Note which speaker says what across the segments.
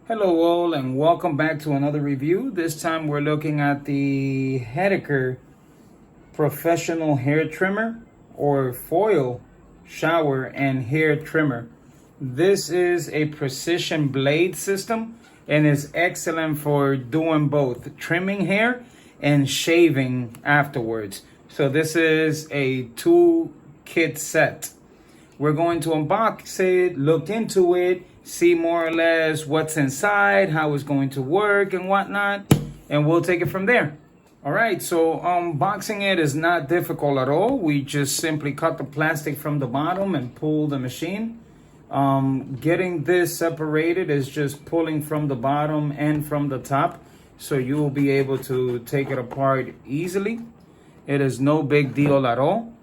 Speaker 1: Hello all and welcome back to another review. This time we're looking at the Hatteker professional hair trimmer or foil shower and hair trimmer. This is a precision blade system and is excellent for doing both trimming hair and shaving afterwards. So this is a 2-kit set. We're going to unbox it, look into it, see more or less what's inside, how it's going to work and whatnot, and we'll take it from there. All right, so unboxing it is not difficult at all. We just simply cut the plastic from the bottom and pull the machine. Getting this separated is just pulling from the bottom and from the top, so you will be able to take it apart easily. It is no big deal at all.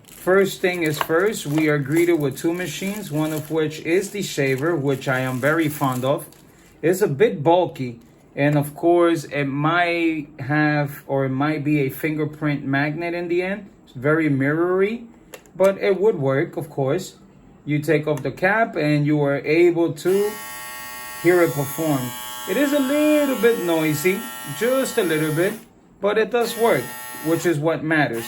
Speaker 1: First thing is first, we are greeted with two machines, one of which is the shaver, which I am very fond of. It's a bit bulky, and of course, it might have or it might be a fingerprint magnet in the end. It's very mirrory, but it would work, of course. You take off the cap and you are able to hear it perform. It is a little bit noisy, just a little bit, but it does work, which is what matters.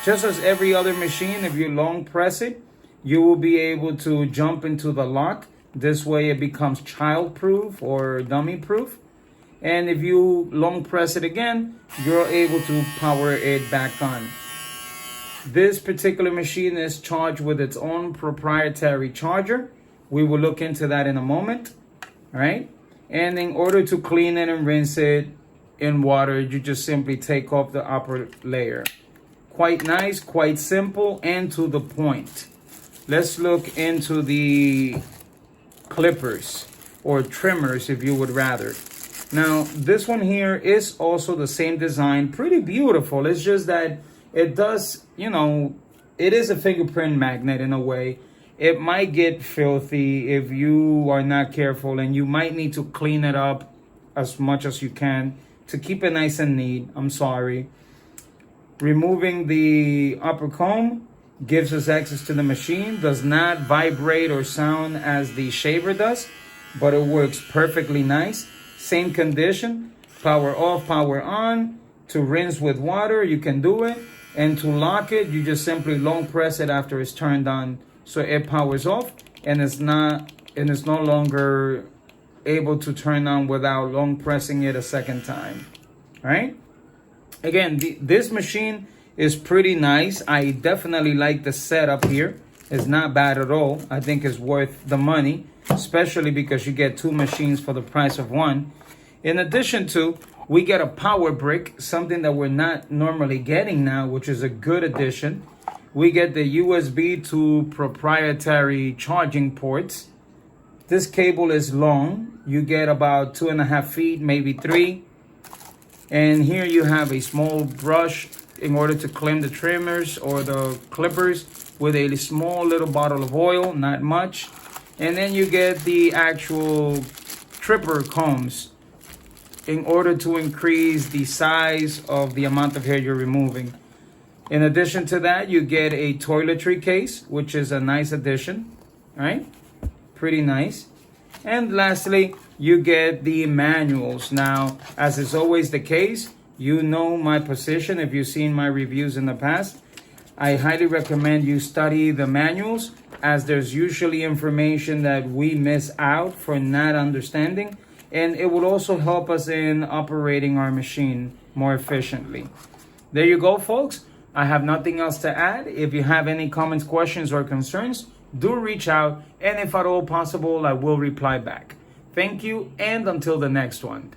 Speaker 1: Just as every other machine, if you long press it, you will be able to jump into the lock. This way it becomes child-proof or dummy-proof. And if you long press it again, you're able to power it back on. This particular machine is charged with its own proprietary charger. We will look into that in a moment. All right. And in order to clean it and rinse it in water, you just simply take off the upper layer. Quite nice, quite simple, and to the point. Let's look into the clippers or trimmers, if you would rather. Now, this one here is also the same design, pretty beautiful. It's just that it does, it is a fingerprint magnet in a way. It might get filthy if you are not careful, and you might need to clean it up as much as you can to keep it nice and neat. I'm sorry. Removing the upper comb gives us access to the machine. Does not vibrate or sound as the shaver does, but it works perfectly nice. Same condition, power off, power on. To rinse with water, you can do it. And to lock it, you just simply long press it after it's turned on. So it powers off and it's no longer able to turn on without long pressing it a second time. All right. Again, this machine is pretty nice. I definitely like the setup here. It's not bad at all. I think it's worth the money, especially because you get two machines for the price of one. In addition to, we get a power brick, something that we're not normally getting now, which is a good addition. We get the USB to proprietary charging ports. This cable is long. You get about 2.5 feet, maybe 3. And here you have a small brush in order to clean the trimmers or the clippers with a small little bottle of oil, not much. And then you get the actual tripper combs in order to increase the size of the amount of hair you're removing. In addition to that, you get a toiletry case, which is a nice addition, right? Pretty nice. And lastly, you get the manuals. Now, as is always the case, you know my position if you've seen my reviews in the past. I highly recommend you study the manuals, as there's usually information that we miss out for not understanding, and it will also help us in operating our machine more efficiently. There you go, folks. I have nothing else to add. If you have any comments, questions, or concerns, do reach out, and if at all possible, I will reply back. Thank you, and until the next one.